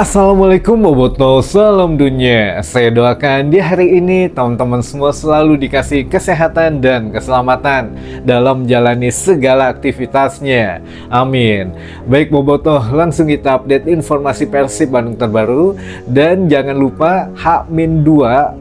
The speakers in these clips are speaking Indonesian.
Assalamualaikum Boboto, salam dunia. Saya doakan di hari ini teman-teman semua selalu dikasih kesehatan dan keselamatan dalam menjalani segala aktivitasnya. Amin. Baik Boboto, langsung kita update informasi Persib Bandung terbaru. Dan jangan lupa H-2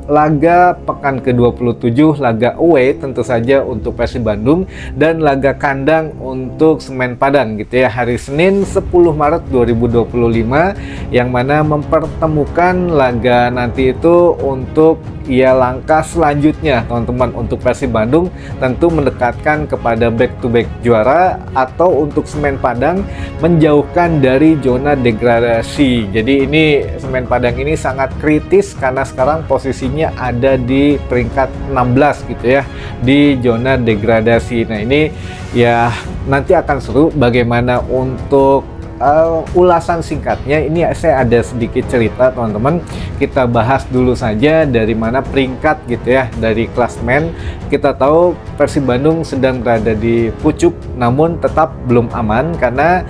laga pekan ke-27, laga away tentu saja untuk Persib Bandung, dan laga kandang untuk Semen Padang gitu ya, hari Senin 10 Maret 2025, yang mana mempertemukan laga nanti itu untuk langkah selanjutnya teman-teman untuk Persib Bandung, tentu mendekatkan kepada back to back juara atau untuk Semen Padang menjauhkan dari zona degradasi. Jadi ini Semen Padang ini sangat kritis karena sekarang posisinya ada di peringkat 16 gitu ya, di zona degradasi. Nah ini ya nanti akan seru bagaimana untuk ulasan singkatnya. Ini saya ada sedikit cerita teman-teman, kita bahas dulu saja dari mana peringkat gitu ya, dari klasmen. Kita tahu Persib Bandung sedang berada di pucuk, namun tetap belum aman karena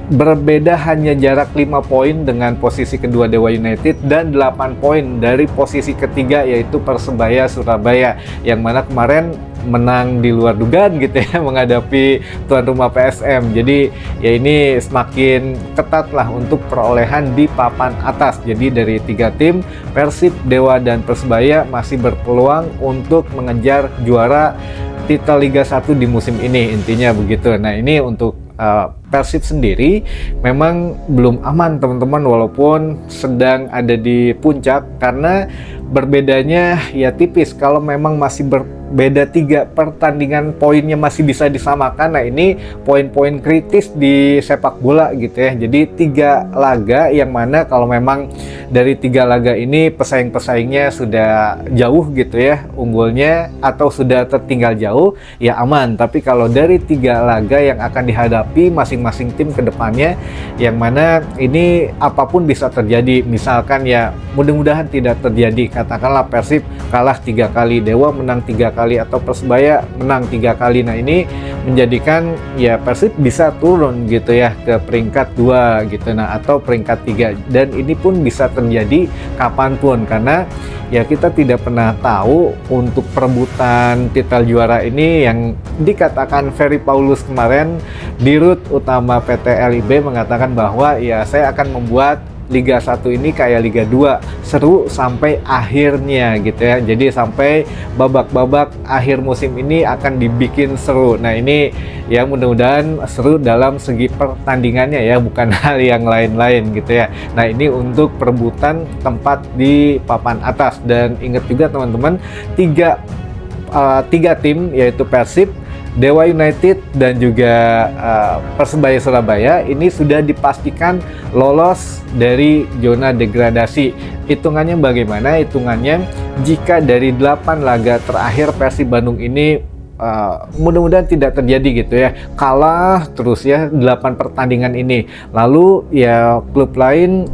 berbeda hanya jarak 5 poin dengan posisi kedua Dewa United dan 8 poin dari posisi ketiga yaitu Persebaya Surabaya, yang mana kemarin menang di luar dugaan gitu ya menghadapi tuan rumah PSM. Jadi ya ini semakin ketat lah untuk perolehan di papan atas. Jadi dari 3 tim, Persib, Dewa, dan Persebaya masih berpeluang untuk mengejar juara titel Liga 1 di musim ini, intinya begitu. Nah ini untuk Persib sendiri memang belum aman teman-teman, walaupun sedang ada di puncak, karena berbedanya ya tipis. Kalau memang masih berbeda 3 pertandingan, poinnya masih bisa disamakan. Nah ini poin-poin kritis di sepak bola gitu ya. Jadi 3 laga yang mana kalau memang dari 3 laga ini pesaing-pesaingnya sudah jauh gitu ya unggulnya, atau sudah tertinggal jauh, ya aman. Tapi kalau dari 3 laga yang akan dihadapi masing-masing tim ke depannya, yang mana ini apapun bisa terjadi. Misalkan ya mudah-mudahan tidak terjadi, katakanlah Persib kalah 3 kali, Dewa menang 3 kali, atau Persebaya menang 3 kali. Nah ini menjadikan ya Persib bisa turun gitu ya ke peringkat 2 gitu, nah atau peringkat 3, dan ini pun bisa terjadi kapanpun karena ya kita tidak pernah tahu untuk perebutan titel juara ini. Yang dikatakan Ferry Paulus kemarin, Dirut Utama PT LIB, mengatakan bahwa ya saya akan membuat Liga 1 ini kayak Liga 2, seru sampai akhirnya gitu ya. Jadi sampai babak-babak akhir musim ini akan dibikin seru. Nah ini ya mudah-mudahan seru dalam segi pertandingannya ya, bukan hal yang lain-lain gitu ya. Nah ini untuk perebutan tempat di papan atas. Dan ingat juga teman-teman, 3 tim yaitu Persib, Dewa United, dan juga Persebaya Surabaya ini sudah dipastikan lolos dari zona degradasi. Hitungannya bagaimana? Hitungannya jika dari 8 laga terakhir Persib Bandung ini mudah-mudahan tidak terjadi gitu ya, kalah terus ya 8 pertandingan ini, lalu ya klub lain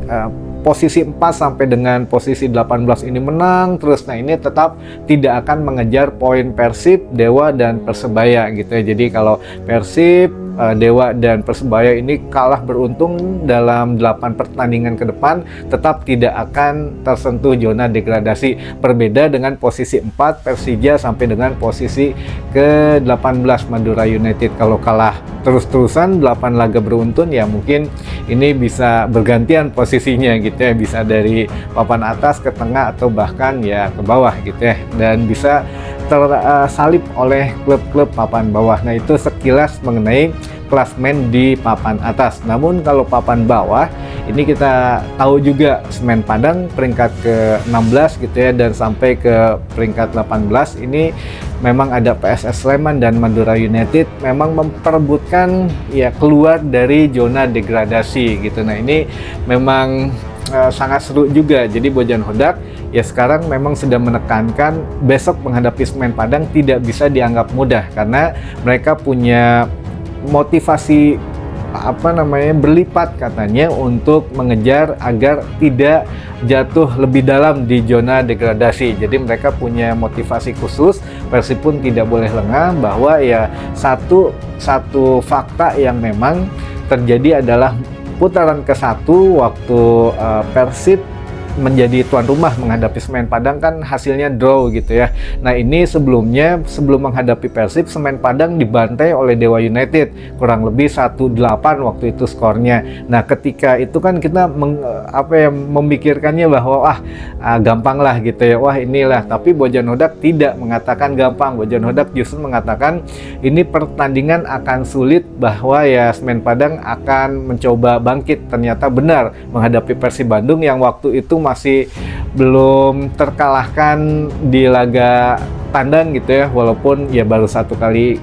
posisi 4 sampai dengan posisi 18 ini menang terus, nah ini tetap tidak akan mengejar poin Persib, Dewa, dan Persebaya gitu ya. Jadi kalau Persib, Dewa, dan Persebaya ini kalah beruntun dalam 8 pertandingan ke depan, tetap tidak akan tersentuh zona degradasi. Berbeda dengan posisi 4 Persija sampai dengan posisi ke-18 Madura United. Kalau kalah terus-terusan 8 laga beruntun ya mungkin ini bisa bergantian posisinya gitu ya, bisa dari papan atas ke tengah atau bahkan ya ke bawah gitu ya, dan bisa tersalip oleh klub-klub papan bawah. Nah itu sekilas mengenai klasmen di papan atas. Namun kalau papan bawah ini kita tahu juga Semen Padang peringkat ke-16 gitu ya, dan sampai ke peringkat 18 ini memang ada PSS Sleman dan Madura United memang memperebutkan ya keluar dari zona degradasi gitu. Nah ini memang sangat seru juga. Jadi Bojan Hodak ya sekarang memang sedang menekankan besok menghadapi Semen Padang tidak bisa dianggap mudah, karena mereka punya motivasi berlipat katanya untuk mengejar agar tidak jatuh lebih dalam di zona degradasi. Jadi mereka punya motivasi khusus. Persib pun tidak boleh lengah bahwa ya satu fakta yang memang terjadi adalah putaran ke-1 waktu Persib menjadi tuan rumah menghadapi Semen Padang kan hasilnya draw gitu ya. Nah ini sebelum menghadapi Persib, Semen Padang dibantai oleh Dewa United kurang lebih 1-8 waktu itu skornya. Nah ketika itu kan kita memikirkannya bahwa gampang lah gitu ya, wah inilah. Tapi Bojan Hodak tidak mengatakan gampang. Bojan Hodak justru mengatakan ini pertandingan akan sulit, bahwa ya Semen Padang akan mencoba bangkit. Ternyata benar menghadapi Persib Bandung yang waktu itu masih belum terkalahkan di laga tandang gitu ya, walaupun ya baru 1 kali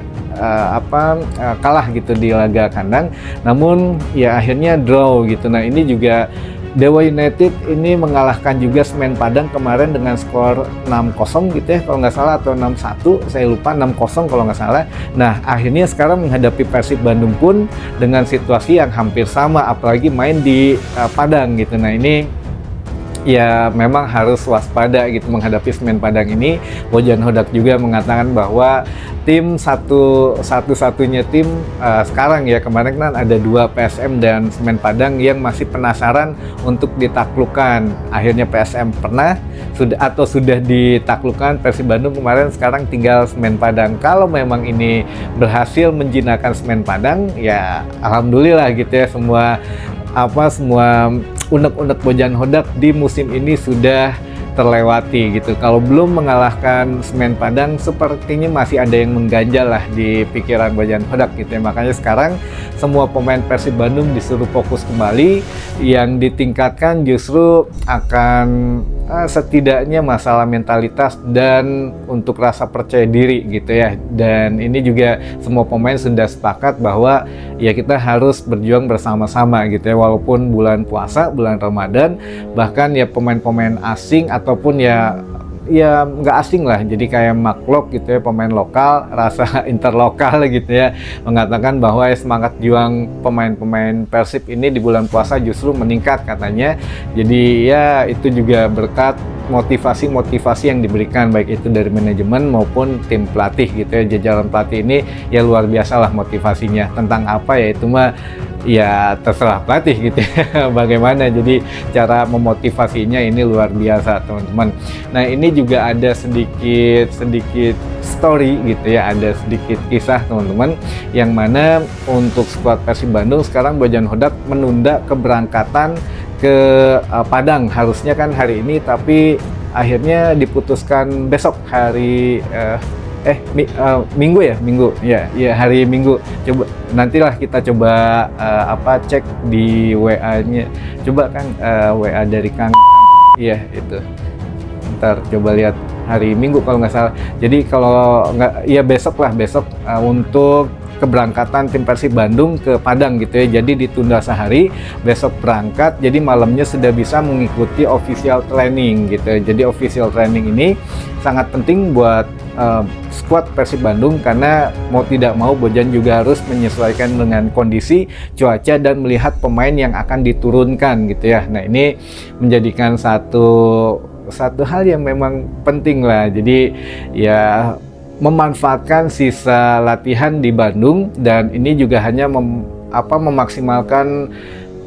kalah gitu di laga kandang, namun ya akhirnya draw gitu. Nah ini juga Dewa United ini mengalahkan juga Semen Padang kemarin dengan skor 6-0 gitu ya kalau nggak salah, atau 6-1, saya lupa, 6-0 kalau nggak salah. Nah akhirnya sekarang menghadapi Persib Bandung pun dengan situasi yang hampir sama, apalagi main di Padang gitu. Nah ini ya memang harus waspada gitu menghadapi Semen Padang ini. Bojan Hodak juga mengatakan bahwa tim satu-satunya tim sekarang ya, kemarin kan ada 2 PSM dan Semen Padang yang masih penasaran untuk ditaklukkan. Akhirnya PSM sudah ditaklukkan Persib Bandung kemarin, sekarang tinggal Semen Padang. Kalau memang ini berhasil menjinakkan Semen Padang ya alhamdulillah gitu ya, semua unek-unek Bojan Hodak di musim ini sudah terlewati gitu. Kalau belum mengalahkan Semen Padang, sepertinya masih ada yang mengganjal lah di pikiran Bojan Hodak gitu ya. Makanya sekarang semua pemain Persib Bandung disuruh fokus kembali. Yang ditingkatkan justru akan setidaknya masalah mentalitas dan untuk rasa percaya diri gitu ya. Dan ini juga semua pemain sudah sepakat bahwa ya kita harus berjuang bersama-sama gitu ya, walaupun bulan puasa, bulan Ramadan, bahkan ya pemain-pemain asing ataupun ya nggak asing lah, jadi kayak Maklok gitu ya, pemain lokal, rasa interlokal gitu ya, mengatakan bahwa semangat juang pemain-pemain Persib ini di bulan puasa justru meningkat katanya. Jadi ya itu juga berkat motivasi yang diberikan baik itu dari manajemen maupun tim pelatih gitu ya. Jajaran pelatih ini ya luar biasa lah motivasinya. Tentang apa ya itu mah ya terserah pelatih gitu ya bagaimana. Jadi cara memotivasinya ini luar biasa teman-teman. Nah ini juga ada sedikit story gitu ya, ada sedikit kisah teman-teman, yang mana untuk skuad Persib Bandung sekarang Bojan Hodak menunda keberangkatan ke Padang. Harusnya kan hari ini, tapi akhirnya diputuskan besok hari Minggu ya hari Minggu. Coba nantilah kita coba cek di WA-nya, coba kan WA dari Kang iya itu, ntar coba lihat hari Minggu kalau nggak salah. Jadi kalau nggak ya besok untuk keberangkatan tim Persib Bandung ke Padang gitu ya. Jadi ditunda sehari, besok berangkat, jadi malamnya sudah bisa mengikuti official training gitu ya. Jadi official training ini sangat penting buat skuad Persib Bandung, karena mau tidak mau Bojan juga harus menyesuaikan dengan kondisi cuaca dan melihat pemain yang akan diturunkan gitu ya. Nah ini menjadikan satu hal yang memang penting lah. Jadi ya memanfaatkan sisa latihan di Bandung, dan ini juga hanya memaksimalkan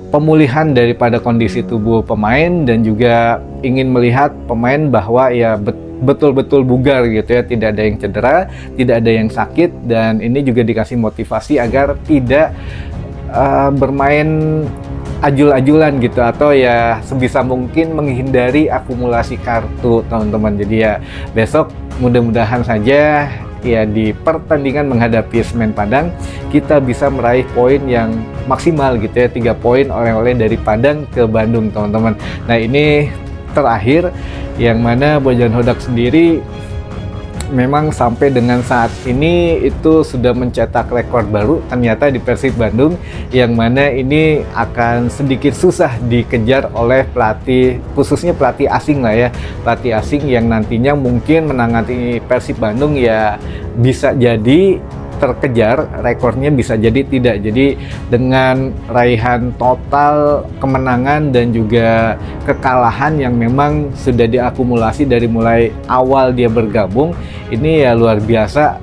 pemulihan daripada kondisi tubuh pemain, dan juga ingin melihat pemain bahwa ya betul-betul bugar gitu ya, tidak ada yang cedera, tidak ada yang sakit, dan ini juga dikasih motivasi agar tidak bermain ajul-ajulan gitu, atau ya sebisa mungkin menghindari akumulasi kartu teman-teman. Jadi ya besok mudah-mudahan saja ya di pertandingan menghadapi Semen Padang kita bisa meraih poin yang maksimal gitu ya, 3 poin oleh-oleh dari Padang ke Bandung teman-teman. Nah ini terakhir, yang mana Bojan Hodak sendiri memang sampai dengan saat ini itu sudah mencetak rekor baru ternyata di Persib Bandung, yang mana ini akan sedikit susah dikejar oleh pelatih, khususnya pelatih asing lah ya, pelatih asing yang nantinya mungkin menangani Persib Bandung ya bisa jadi terkejar, rekornya bisa jadi tidak. Jadi dengan raihan total kemenangan dan juga kekalahan yang memang sudah diakumulasi dari mulai awal dia bergabung, ini ya luar biasa,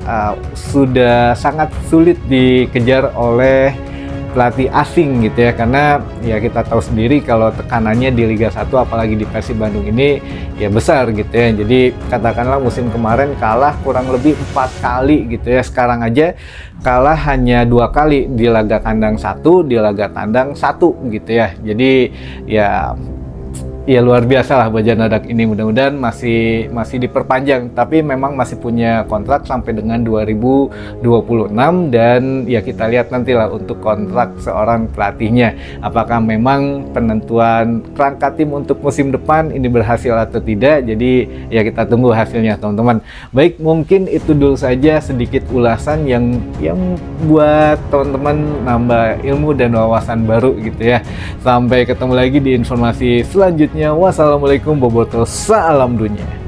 sudah sangat sulit dikejar oleh pelatih asing gitu ya, karena ya kita tahu sendiri kalau tekanannya di Liga 1 apalagi di Persib Bandung ini ya besar gitu ya. Jadi katakanlah musim kemarin kalah kurang lebih 4 kali gitu ya, sekarang aja kalah hanya 2 kali, di laga kandang 1, di laga tandang 1 gitu ya. Jadi ya luar biasa lah Baja Nadak ini, mudah-mudahan masih diperpanjang, tapi memang masih punya kontrak sampai dengan 2026, dan ya kita lihat nantilah untuk kontrak seorang pelatihnya apakah memang penentuan kerangka tim untuk musim depan ini berhasil atau tidak. Jadi ya kita tunggu hasilnya teman-teman. Baik, mungkin itu dulu saja sedikit ulasan yang buat teman-teman nambah ilmu dan wawasan baru gitu ya. Sampai ketemu lagi di informasi selanjutnya. Wassalamualaikum warahmatullahi wabarakatuh. Salam dunia.